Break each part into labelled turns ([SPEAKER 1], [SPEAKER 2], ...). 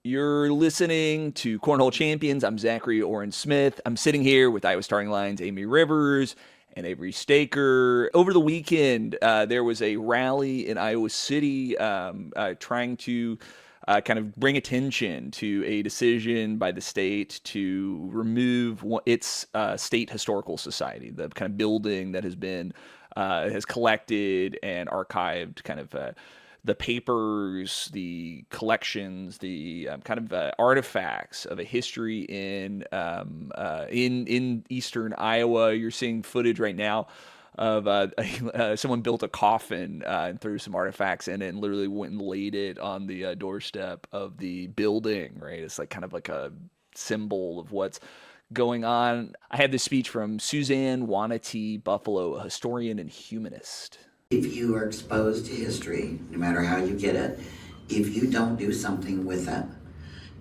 [SPEAKER 1] You're listening to Cornhole Champions. I'm Zachary Oren Smith. I'm sitting here with Iowa starting lines Amie Rivers and Avery Staker. Over the weekend, there was a rally in Iowa City trying to kind of bring attention to a decision by the state to remove its state historical society, the kind of building that has collected and archived kind of the papers, the collections, the kind of artifacts of a history in eastern Iowa. You're seeing footage right now of someone built a coffin and threw some artifacts in it and literally went and laid it on the doorstep of the building. Right, it's like kind of like a symbol of what's going on. I had this speech from Suzanne Buffalo, a historian and humanist.
[SPEAKER 2] If you are exposed to history, no matter how you get it, if you don't do something with it,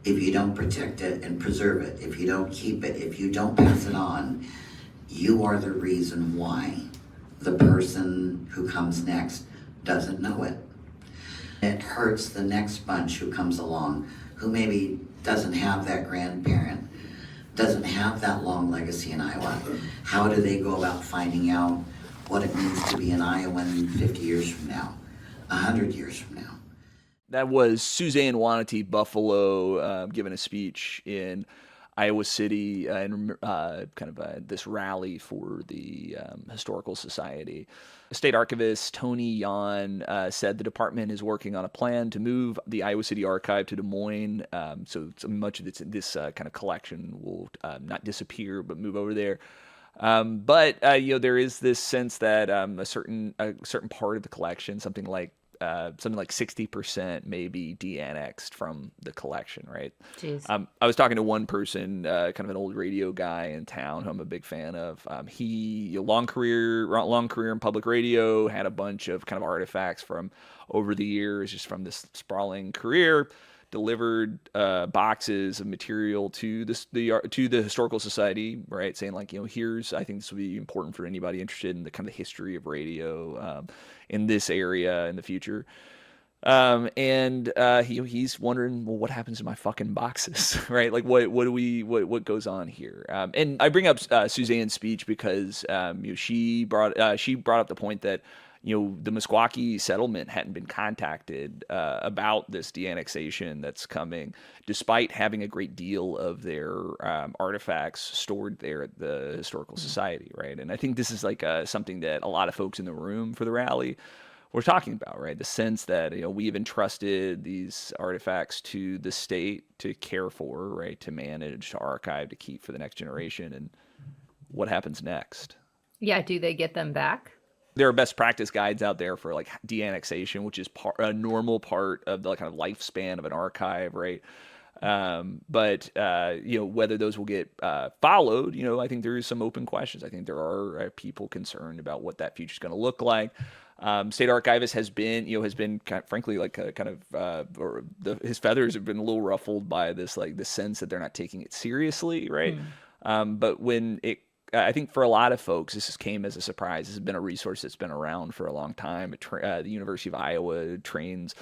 [SPEAKER 2] if you don't protect it and preserve it, if you don't keep it, if you don't pass it on, you are the reason why the person who comes next doesn't know it. It hurts the next bunch who comes along, who maybe doesn't have that grandparent, doesn't have that long legacy in Iowa. How do they go about finding out what it means to be an Iowan 50 years from now, 100 years from now?
[SPEAKER 1] That was Suzanne Buffalo giving a speech in Iowa City and kind of this rally for the Historical Society. State Archivist Tony Yan said the department is working on a plan to move the Iowa City Archive to Des Moines. So much of this kind of collection will not disappear, but move over there. But there is this sense that a certain part of the collection, something like 60% may be de-annexed from the collection, right?
[SPEAKER 3] Jeez.
[SPEAKER 1] I was talking to one person, kind of an old radio guy in town who I'm a big fan of. He long career in public radio, had a bunch of kind of artifacts from over the years, just from this sprawling career. Delivered boxes of material to the Historical Society, right? Saying like, here's, I think this would be important for anybody interested in the kind of history of radio in this area in the future. He's wondering, well, what happens to my fucking boxes, right? Like, what goes on here? And I bring up Suzanne's speech because she brought up the point that the Meskwaki settlement hadn't been contacted about this de-annexation that's coming, despite having a great deal of their artifacts stored there at the Historical Society, right? And I think this is like something that a lot of folks in the room for the rally were talking about, right? The sense that we've entrusted these artifacts to the state to care for, right? To manage, to archive, to keep for the next generation, and what happens next?
[SPEAKER 3] Yeah, do they get them back?
[SPEAKER 1] There are best practice guides out there for like de-annexation, which is a normal part of the kind of lifespan of an archive, right? But whether those will get followed, I think there is some open questions. I think there are people concerned about what that future is going to look like. State Archivist has been kind of, frankly, like his feathers have been a little ruffled by this, like the sense that they're not taking it seriously, right? But when I think for a lot of folks, this came as a surprise. This has been a resource that's been around for a long time. The University of Iowa trains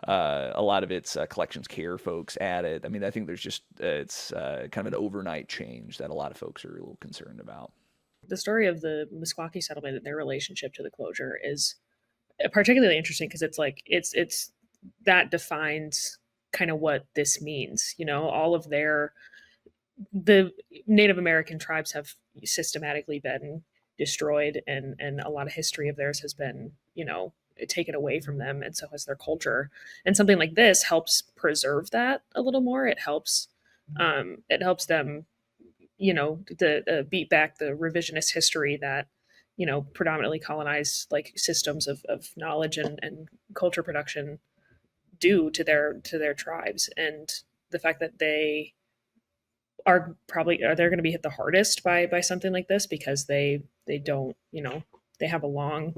[SPEAKER 1] a lot of its collections care folks at it. I mean, I think there's just it's kind of an overnight change that a lot of folks are a little concerned about.
[SPEAKER 4] The story of the Meskwaki settlement and their relationship to the closure is particularly interesting because it's that defines kind of what this means. All of the Native American tribes have systematically been destroyed, and a lot of history of theirs has been, taken away from them, and so has their culture. And something like this helps preserve that a little more. It helps them, to beat back the revisionist history that, predominantly colonized like systems of knowledge and culture production do to their tribes. And the fact that they're going to be hit the hardest by something like this because they don't, they have a long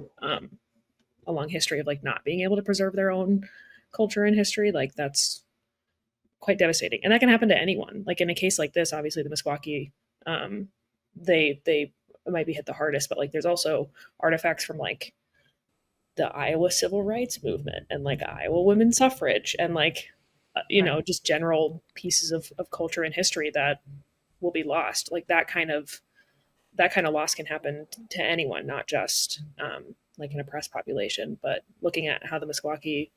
[SPEAKER 4] history of like not being able to preserve their own culture and history. Like that's quite devastating, and that can happen to anyone. Like in a case like this, obviously the Meskwaki, they might be hit the hardest, but like there's also artifacts from like the Iowa civil rights movement and like Iowa women's suffrage and like just general pieces of culture and history that will be lost. Like that kind of loss can happen to anyone, not just like an oppressed population. But looking at how the Meskwaki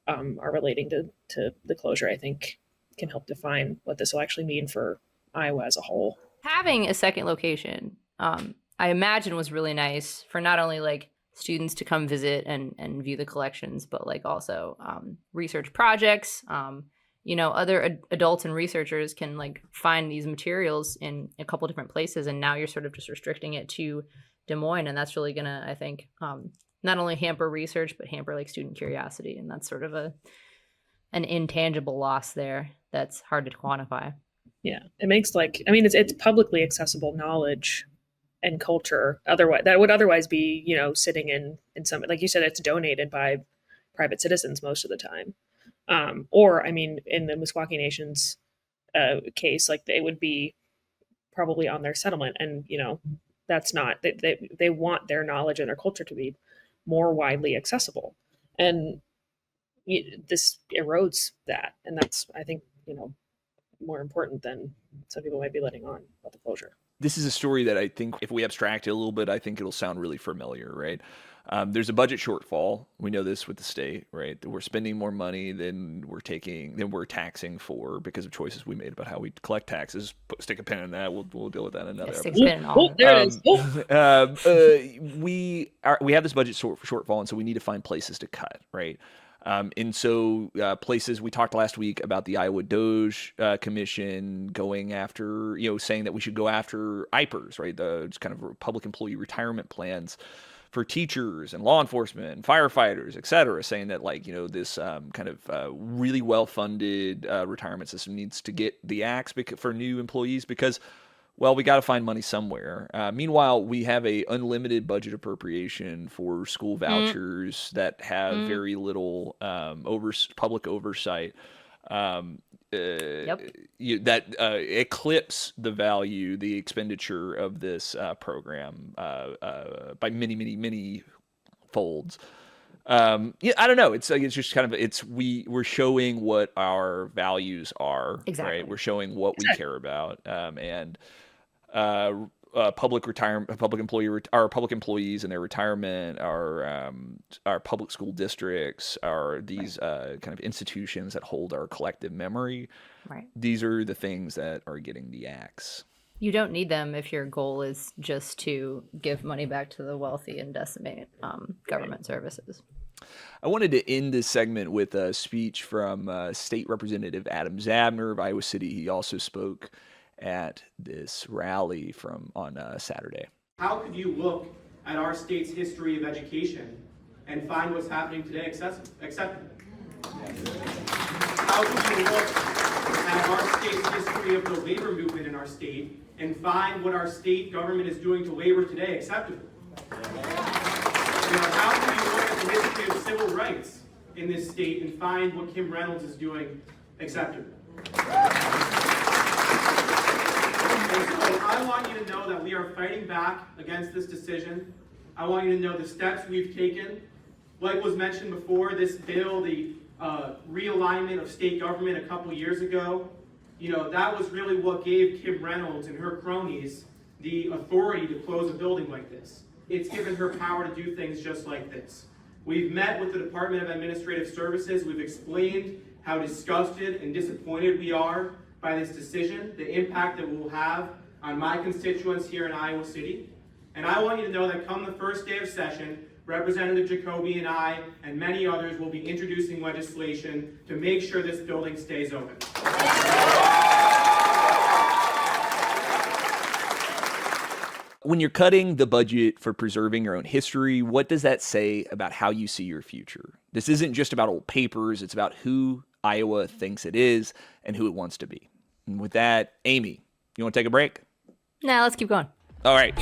[SPEAKER 4] are relating to the closure, I think can help define what this will actually mean for Iowa as a whole.
[SPEAKER 3] Having a second location, I imagine, was really nice for not only like students to come visit and view the collections, but like also research projects. Other adults and researchers can like find these materials in a couple different places, and now you're sort of just restricting it to Des Moines, and that's really gonna, I think, not only hamper research but hamper like student curiosity, and that's sort of an intangible loss there that's hard to quantify.
[SPEAKER 4] Yeah, it makes it's publicly accessible knowledge and culture. Otherwise, that would otherwise be sitting in some, like you said, it's donated by private citizens most of the time. Or in the Meskwaki Nation's case, like they would be probably on their settlement, and that's not, they want their knowledge and their culture to be more widely accessible, and this erodes that, and that's, I think, more important than some people might be letting on about the closure.
[SPEAKER 1] This is a story that I think if we abstract it a little bit, I think it'll sound really familiar, right? There's a budget shortfall. We know this with the state, right? That we're spending more money than we're taxing for because of choices we made about how we collect taxes. Stick a pin in that. We'll deal with that in another episode.
[SPEAKER 4] There it is.
[SPEAKER 1] We have this budget shortfall, and so we need to find places to cut, right? And so places, we talked last week about the Iowa Doge Commission going after, saying that we should go after IPERS, right? Just kind of public employee retirement plans for teachers and law enforcement and firefighters, et cetera, saying that this kind of really well-funded retirement system needs to get the axe for new employees because, well, we got to find money somewhere. Meanwhile, we have a unlimited budget appropriation for school vouchers that have very little public oversight. That eclipse the expenditure of this program by many, many, many folds. I don't know. It's just kind of we're showing what our values are.
[SPEAKER 3] Exactly.
[SPEAKER 1] Right? We're showing what we care about, and public employees and their retirement, our public school districts, are these kind of institutions that hold our collective memory.
[SPEAKER 3] Right.
[SPEAKER 1] These are the things that are getting the axe.
[SPEAKER 3] You don't need them if your goal is just to give money back to the wealthy and decimate government services.
[SPEAKER 1] I wanted to end this segment with a speech from State Representative Adam Zabner of Iowa City. He also spoke at this rally on Saturday.
[SPEAKER 5] How could you look at our state's history of education and find what's happening today acceptable? How could you look at our state's history of the labor movement in our state and find what our state government is doing to labor today acceptable? How can you look at the history of civil rights in this state and find what Kim Reynolds is doing acceptable? And so I want you to know that we are fighting back against this decision. I want you to know the steps we've taken. Like was mentioned before, this bill, the realignment of state government a couple years ago, that was really what gave Kim Reynolds and her cronies the authority to close a building like this. It's given her power to do things just like this. We've met with the Department of Administrative Services. We've explained how disgusted and disappointed we are by this decision, the impact that it will have on my constituents here in Iowa City. And I want you to know that come the first day of session, Representative Jacoby and I and many others will be introducing legislation to make sure this building stays open.
[SPEAKER 1] When you're cutting the budget for preserving your own history, what does that say about how you see your future? This isn't just about old papers. It's about who Iowa thinks it is and who it wants to be. And with that, Amie, you want to take a break?
[SPEAKER 3] Nah, let's keep going.
[SPEAKER 1] All right.